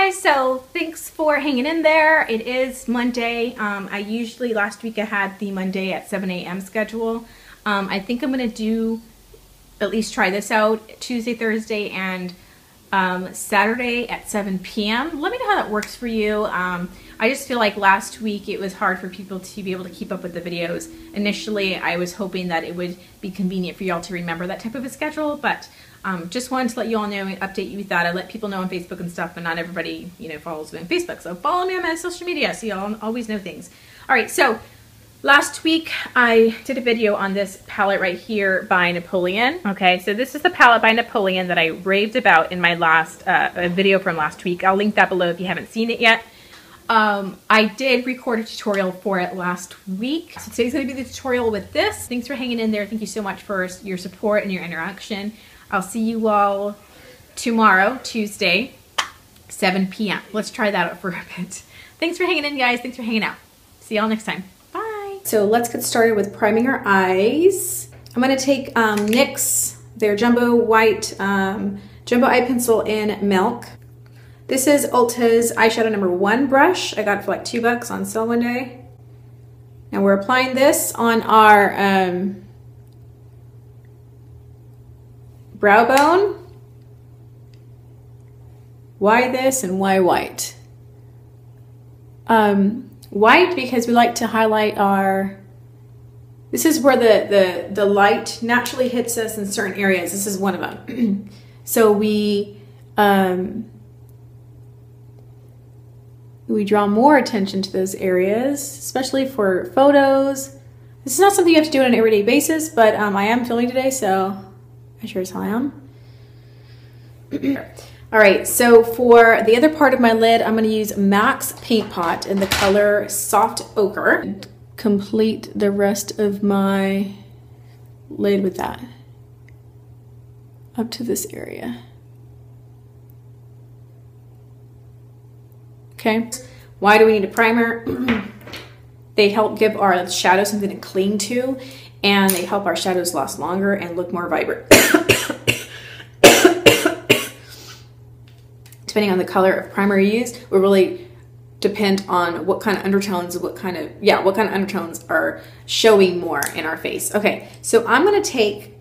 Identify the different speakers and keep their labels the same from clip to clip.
Speaker 1: guys, so thanks for hanging in there. It is Monday. I usually, last week I had the Monday at 7 a.m. schedule. I think I'm going to do, at least try this out, Tuesday, Thursday, and Saturday at 7 p.m. Let me know how that works for you. I just feel like last week it was hard for people to be able to keep up with the videos. Initially, I was hoping that it would be convenient for y'all to remember that type of a schedule, but just wanted to let you all know and update you with that. I let people know on Facebook and stuff, but not everybody, you know, follows me on Facebook. So follow me on my social media so y'all always know things. All right, so last week I did a video on this palette right here by Napoleon. Okay, so this is the palette by Napoleon that I raved about in my last video from last week. I'll link that below if you haven't seen it yet. I did record a tutorial for it last week. So today's going to be the tutorial with this. Thanks for hanging in there. Thank you so much for your support and your interaction. I'll see you all tomorrow, Tuesday, 7 p.m. Let's try that out for a bit. Thanks for hanging in, guys. Thanks for hanging out. See y'all next time. Bye. So let's get started with priming our eyes. I'm going to take NYX, their Jumbo White Jumbo Eye Pencil in Milk. This is Ulta's eyeshadow number 1 brush. I got it for like $2 on sale one day. Now we're applying this on our brow bone. Why this and why white? White because we like to highlight our, this is where the light naturally hits us in certain areas. This is one of them. So we draw more attention to those areas, especially for photos. This is not something you have to do on an everyday basis, but I am filming today, so I sure as hell am. All right, so for the other part of my lid, I'm gonna use MAC's Paint Pot in the color Soft Ochre. Complete the rest of my lid with that, up to this area. Okay, why do we need a primer? They help give our shadow something to cling to, and they help our shadows last longer and look more vibrant. Depending on the color of primer you use, will really depend on what kind of undertones, what kind of undertones are showing more in our face. Okay, so I'm gonna take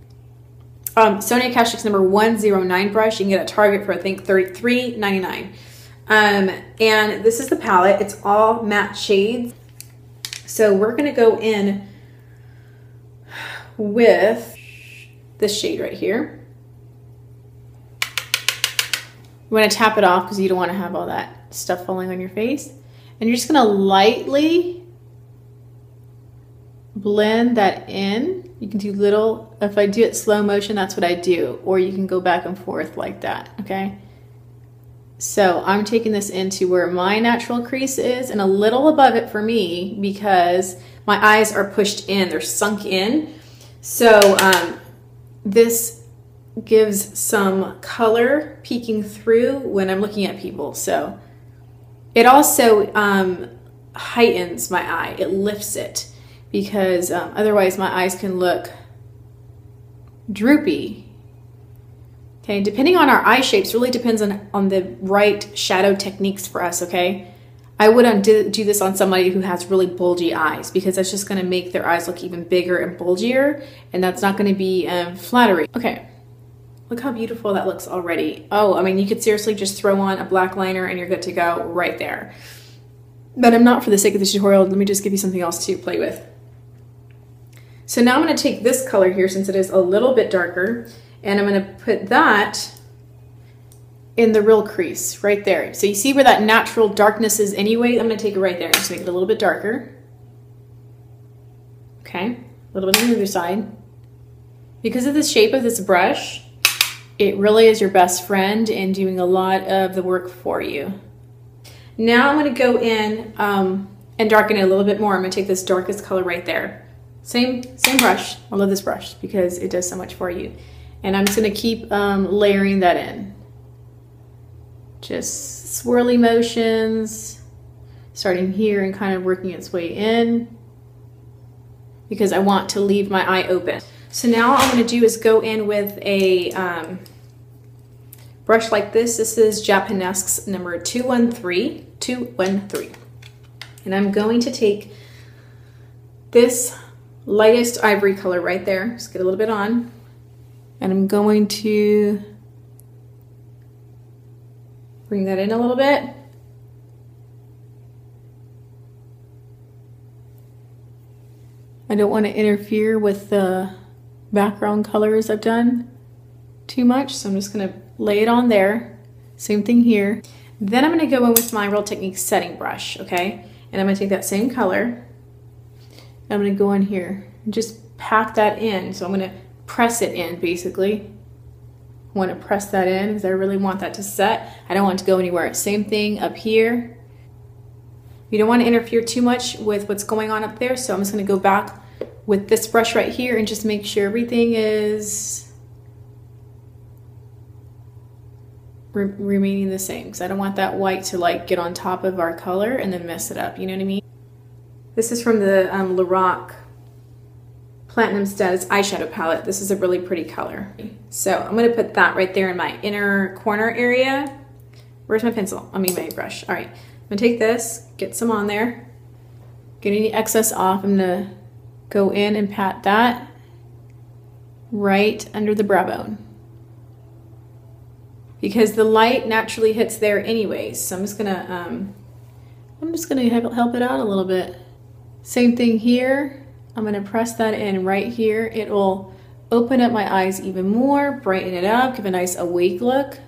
Speaker 1: Sonia Kashuk's number 109 brush. You can get at Target for I think $33.99. And this is the palette. It's all matte shades. So we're gonna go in with this shade right here. You want to tap it off because you don't want to have all that stuff falling on your face. And you're just gonna lightly blend that in. You can do little, if I do it slow motion, that's what I do. Or you can go back and forth like that, okay? So I'm taking this into where my natural crease is and a little above it for me because my eyes are pushed in, they're sunk in. So this gives some color peeking through when I'm looking at people. So it also heightens my eye, it lifts it because otherwise my eyes can look droopy. Okay, depending on our eye shapes really depends on the right shadow techniques for us, okay? I wouldn't do this on somebody who has really bulgy eyes because that's just gonna make their eyes look even bigger and bulgier, and that's not gonna be flattering. Okay, look how beautiful that looks already. Oh, I mean, you could seriously just throw on a black liner and you're good to go right there. But I'm not for the sake of this tutorial, let me just give you something else to play with. So now I'm gonna take this color here since it is a little bit darker, and I'm gonna put that in the real crease right there. So you see where that natural darkness is anyway? I'm gonna take it right there and just make it a little bit darker. Okay, a little bit on the other side. Because of the shape of this brush, it really is your best friend in doing a lot of the work for you. Now I'm gonna go in and darken it a little bit more. I'm gonna take this darkest color right there. Same brush. I love this brush because it does so much for you. And I'm just gonna keep layering that in. Just swirly motions, starting here and kind of working its way in because I want to leave my eye open. So now all I'm gonna do is go in with a brush like this. This is Japanesque's number 213. And I'm going to take this lightest ivory color right there, just get a little bit on, and I'm going to bring that in a little bit. I don't want to interfere with the background colors I've done too much, so I'm just going to lay it on there. Same thing here. Then I'm going to go in with my Real Techniques setting brush, okay? And I'm going to take that same color. I'm going to go in here and just pack that in. So I'm going to press it in, basically. I want to press that in because I really want that to set. I don't want it to go anywhere. Same thing up here. You don't want to interfere too much with what's going on up there, so I'm just going to go back with this brush right here and just make sure everything is remaining the same, because I don't want that white to like get on top of our color and then mess it up, you know what I mean? This is from the Lorac Platinum Status eyeshadow palette. This is a really pretty color. So I'm going to put that right there in my inner corner area. Where's my pencil? I mean my brush. All right. I'm gonna take this, get some on there, get any excess off. I'm gonna go in and pat that right under the brow bone, because the light naturally hits there anyways. So I'm just gonna help it out a little bit. Same thing here. I'm gonna press that in right here. It will open up my eyes even more, brighten it up, give a nice awake look,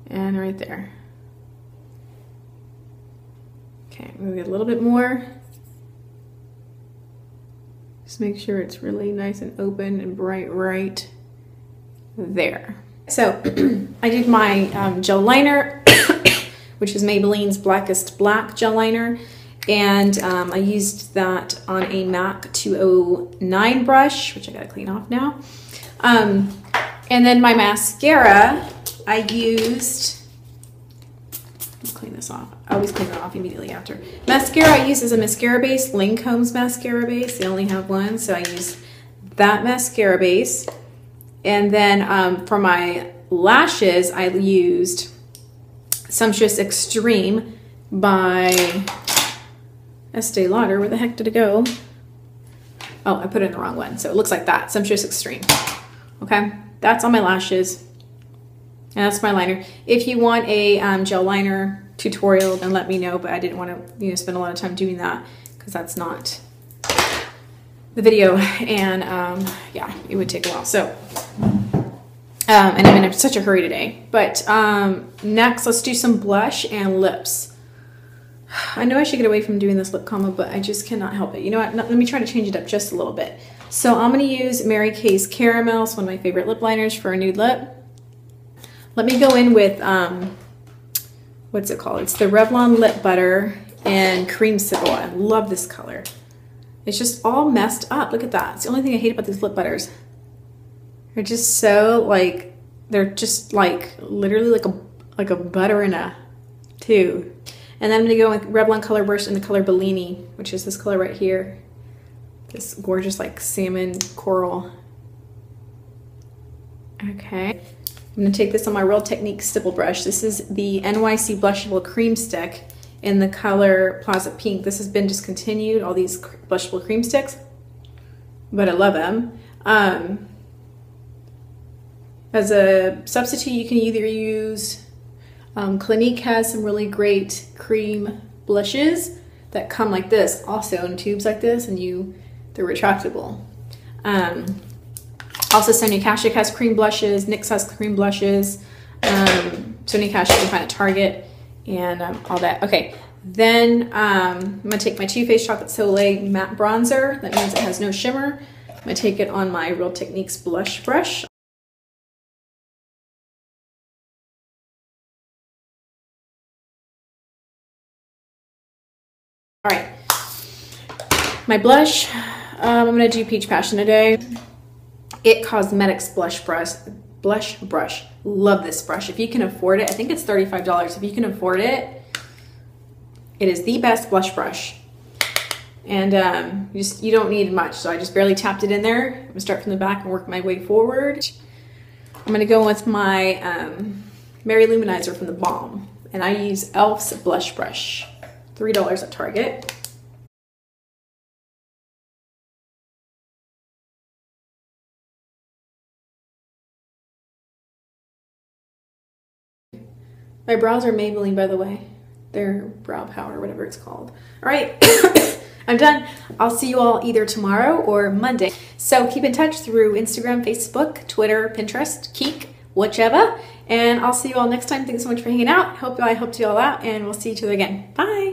Speaker 1: and right there. Okay, I'm gonna get a little bit more. Just make sure it's really nice and open and bright right there. So I did my gel liner, which is Maybelline's Blackest Black gel liner, and I used that on a MAC 209 brush, which I gotta clean off now. And then my mascara, I used, clean this off. I always clean it off immediately after. Mascara I use is a mascara base, Lancome's mascara base. They only have one, so I use that mascara base. And then for my lashes, I used Sumptuous Extreme by Estee Lauder. Where the heck did it go? Oh, I put it in the wrong one. So it looks like that, Sumptuous Extreme. Okay, that's on my lashes. And that's my liner. If you want a gel liner tutorial, then let me know, but I didn't want to spend a lot of time doing that because that's not the video, and yeah, it would take a while. So and I'm in such a hurry today. But next, let's do some blush and lips. I know I should get away from doing this lip combo, but I just cannot help it. You know what? Let me try to change it up just a little bit. So I'm going to use Mary Kay's Caramel. It's one of my favorite lip liners for a nude lip. Let me go in with, what's it called? It's the Revlon Lip Butter and Creamsicle. I love this color. It's just all messed up. Look at that. It's the only thing I hate about these lip butters. They're just so like, they're just like literally like a butter in a tube. And then I'm gonna go with Revlon COLORBURST in the color Bellini, which is this color right here. This gorgeous like salmon coral. Okay. I'm gonna take this on my Real Techniques stipple brush. This is the NYC Blushable Cream Stick in the color Plaza Pink. This has been discontinued, all these blushable cream sticks, but I love them. As a substitute, you can either use, Clinique has some really great cream blushes that come like this, also in tubes like this, and they're retractable. Also, Sonia Kashuk has cream blushes, NYX has cream blushes, Sonia Kashuk you can find at Target, and all that. Okay, then I'm gonna take my Too Faced Chocolate Soleil matte bronzer. That means it has no shimmer. I'm gonna take it on my Real Techniques blush brush. All right, my blush, I'm gonna do Peach Passion today. It Cosmetics blush brush. Love this brush. If you can afford it, I think it's $35. If you can afford it, it is the best blush brush. And you don't need much, so I just barely tapped it in there. I'm gonna start from the back and work my way forward. I'm gonna go with my
Speaker 2: Mary Lou-Manizer from the BALM. And I use e.l.f.'s blush brush. $3 at Target. My brows are Maybelline, by the way. They're brow powder, whatever it's called. All right, I'm done. I'll see you all either tomorrow or Monday. So keep in touch through Instagram, Facebook, Twitter, Pinterest, Keek, whichever. And I'll see you all next time. Thanks so much for hanging out. I helped you all out, and we'll see each other again. Bye.